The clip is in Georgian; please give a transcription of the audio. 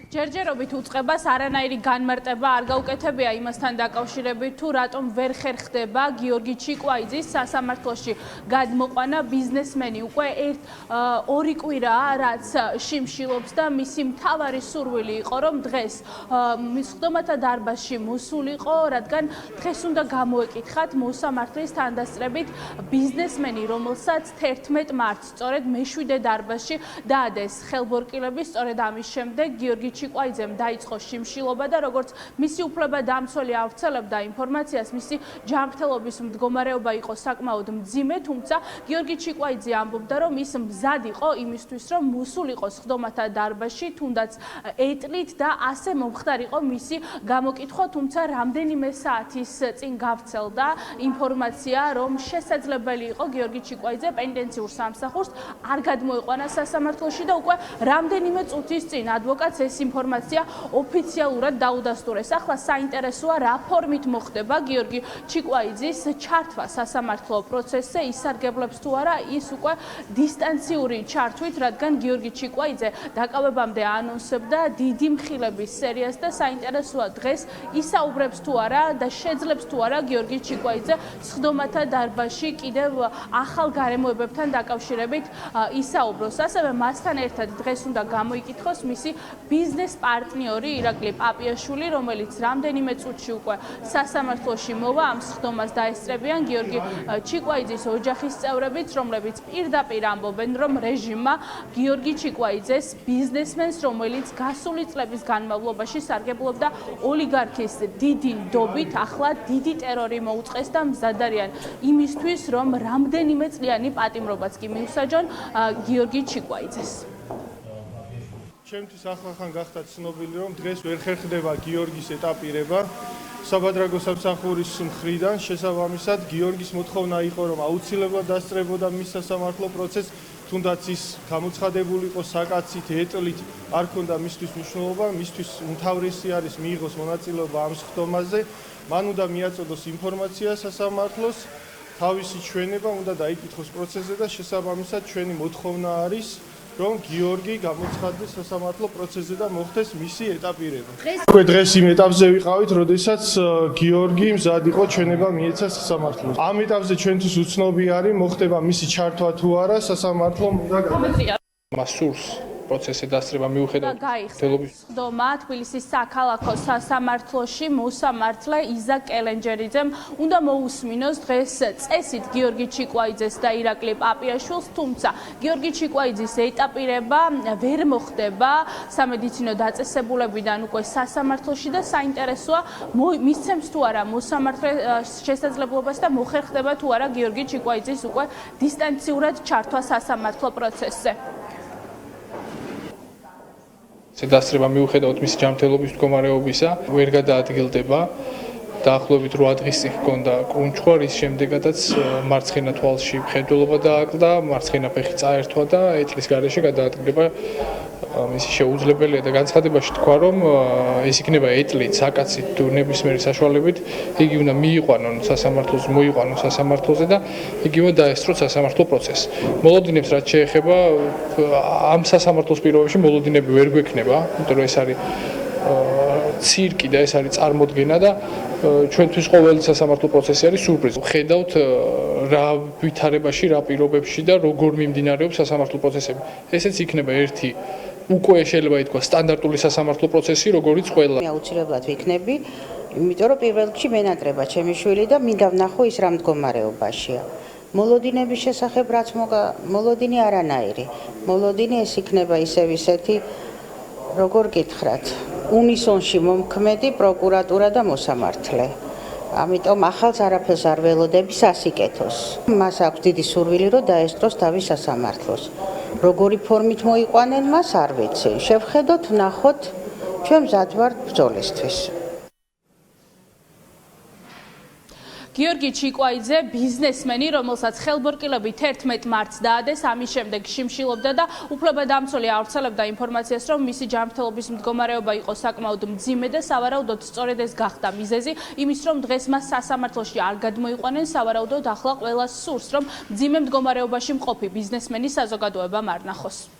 ჯერჯერობით უწყებას არანაირი განმარტება არ გაუკეთებია იმასთან დაკავშირებით, თუ რატომ ვერ ხერხდება გიორგი ჩიკვაიძის სასამართლოში გადმოყვანა. ბიზნესმენი უკვე ორი კვირაა, რაც შიმშილობს და მისი მთავარი სურვილი იყო, რომ დღეს მსხდომათა დარბაზში მოსულიყო, რადგან დღეს უნდა გამოეკითხათ მოსამართლის თანდასწრებით ბიზნესმენი, რომელსაც 11 მარტს სწორედ მეშვიდე დარბაზში დაადეს ხელბორკილები. სწორედ ამის შემდეგ გიორგი ჩიკვაიძემ დაიწყო შიმშილობა და როგორც მისი უფლებადამცველი ავრცელებდა ინფორმაციას, მისი ჯანმრთელობის მდგომარეობა იყო საკმაოდ მძიმე, თუმცა გიორგი ჩიკვაიძე ამბობდა, რომ ის მზად იყო იმისთვის, რომ მოსულიყო სხდომათა დარბაზში, თუნდაც ეტლით და ასე მომხდარიყო მისი გამოკითხვა, თუმცა რამდენიმე საათის წინ გავრცელდა ინფორმაცია, რომ შესაძლებელი იყო გიორგი ჩიკვაიძე პენიტენციურ სამსახურს არ გადმოეყვანა სასამართლოში და უკვე რამდენიმე წუთის წინ ადვოკატს ეს ინფორმაცია ოფიციალურად დაუდასტურეს. ახლა საინტერესოა, რა ფორმით მოხდება გიორგი ჩიკვაიძის ჩართვა სასამართლო პროცესზე, ისარგებლებს თუ არა ის უკვე დისტანციური ჩართვით, რადგან გიორგი ჩიკვაიძე დაკავებამდე ანონსებდა დიდი მხილების სერიას და საინტერესოა, დღეს ისაუბრებს თუ არა და შეძლებს თუ არა გიორგი ჩიკვაიძე სხდომათა დარბაზში კიდევ ახალ გარემოებებთან დაკავშირებით ისაუბროს. ასევე მასთან ერთად დღეს უნდა გამოიკითხოს მისი ბიზნეს პარტნიორი ირაკლი პაპიაშვილი, რომელიც რამდენიმე წუთში უკვე სასამართლოში მოვა. ამ სხდომას დაესწრებიან გიორგი ჩიკვაიძის ოჯახის წევრებიც, რომლებიც პირდაპირ ამბობენ, რომ რეჟიმმა გიორგი ჩიკვაიძეს, ბიზნესმენს, რომელიც გასული წლების განმავლობაში სარგებლობდა ოლიგარქის დიდი ნდობით, ახლა დიდი ტერორი მოუწყეს და მზად არიან იმისთვის, რომ რამდენიმე წლიანი პატიმრობაც კი მიუსაჯონ გიორგი ჩიკვაიძეს. ჩემთვის ახლახან გახდა ცნობილი, რომ დღეს ვერ ხერხდება გიორგის ეტაპირება საბადრაგო სამსახურის მხრიდან. შესაბამისად, გიორგის მოთხოვნა იყო, რომ აუცილებლად დასწრებოდა მის სასამართლო პროცესს, თუნდაც ის გამოცხადებული იყო საკაცით, ეტლით, არ ქონდა მისთვის მნიშვნელობა, მისთვის უმთავრესი არის მიიღოს მონაწილეობა ამ სხდომაზე. მან უნდა მიაწოდოს ინფორმაცია სასამართლოს, თავისი ჩვენება უნდა დაიკითხოს პროცესზე და შესაბამისად ჩვენი მოთხოვნა არის, რომ გიორგი გამოცხადდეს სასამართლო პროცესზე და მოხდეს მისი ეტაპირება. უკვე დღეს იმ ეტაპზე ვიყავით, როდესაც გიორგი მზად იყო ჩვენება მიეცა სასამართლოს. ამ ეტაპზე ჩვენთვის უცნობი არის, მოხდება მისი ჩართვა თუ არა, სასამართლომ უნდა მასურს პროცესზე დასწრება მიუხედავად გაიხსნა სხდომა თბილისის საქალაქო სასამართლოში მოსამართლე იზა კელენჯერიძემ უნდა მოусმინოს დღეს წესით გიორგი ჩიკვაიძეს და ირაკლი პაპიაშვილს, თუმცა გიორგი ჩიკვაიძის ეტაპირება ვერ მოხდება სამედიცინო დაწესებულებიდან უკვე სასამართლოში და საინტერესოა, მისცემს თუ არა მოსამართლე შესაძლებლობას და მოხერხდება თუ არა გიორგი ჩიკვაიძის უკვე დისტანციურად ჩართვა სასამართლო პროცესზე. დასწრება მიუხედავად მისი ჯანმრთელობის მდგომარეობისა ვერ გადაადგილდება. დაახლოებით 8 დღის წინ ჰქონდა კუნჩხვა, რის შემდეგაც მარცხენა თვალში მხედველობა დააკლდა, მარცხენა ფეხი წაერთვა და ეტლის გარეშე გადაადგილება მისი შეუძლებელია და განცხადებაში თქვა, რომ ეს იქნება ეტლით, საკაცით თუ ნებისმიერი საშუალებით, იგი უნდა მიიყვანონ სასამართლოზე, მოიყვანონ სასამართლოზე და იგი უნდა დაესწროს სასამართლო პროცესს. მოლოდინებს რაც შეეხება ამ სასამართლოს პირობებში მოლოდინები ვერ გვექნება, იმიტომ რომ ეს არის ცირკი და ეს არის წარმოდგენა და ჩვენთვის ყოველი სასამართლო პროცესი არის სიურპრიზი. ხედავთ რა ვითარებაში, რა პირობებში და როგორ მიმდინარეობს სასამართლო პროცესები. ესეც იქნება ერთი უკვე შეიძლება ითქვას სტანდარტული სასამართლო პროცესი, როგორიც ყველა. აუცილებლად ვიქნები, იმიტომ რომ პირველ რიგში მენატრება ჩემი შვილი და მინდა ვნახო ის რა მდგომარეობაშია. მოლოდინების შესახებ რაც მოლოდინი არანაირი. მოლოდინი ეს იქნება ისევ ისეთი, როგორ გითხრათ, უნისონში მომქმედი პროკურატურა და მოსამართლე. ამიტომ ახალს არაფერს არ ველოდები სასიკეთოს. მას აქვს დიდი სურვილი, რომ დაესწროს თავის სასამართლოს. როგორი ფორმით მოიყვანენ მას არ ვიცი. შევხედოთ, ვნახოთ, ჩვენ მზად ვართ ბრძოლისთვის. გიორგი ჩიკვაიძე, ბიზნესმენი, რომელსაც ხელბორკილები 11 მარტს დაადეს, ამის შემდეგ შიმშილობდა და უფლებადამცველი ავრცელებდა ინფორმაციას, რომ მისი ჯანმრთელობის მდგომარეობა იყო საკმაოდ მძიმე და სავარაუდოდ სწორედ ეს გახდა მიზეზი იმის, რომ დღეს მას სასამართლოში არ გადმოიყვანენ. სავარაუდოდ ახლა ყველას სურს, რომ მძიმე მდგომარეობაში მყოფი ბიზნესმენი საზოგადოებამ არ ნახოს.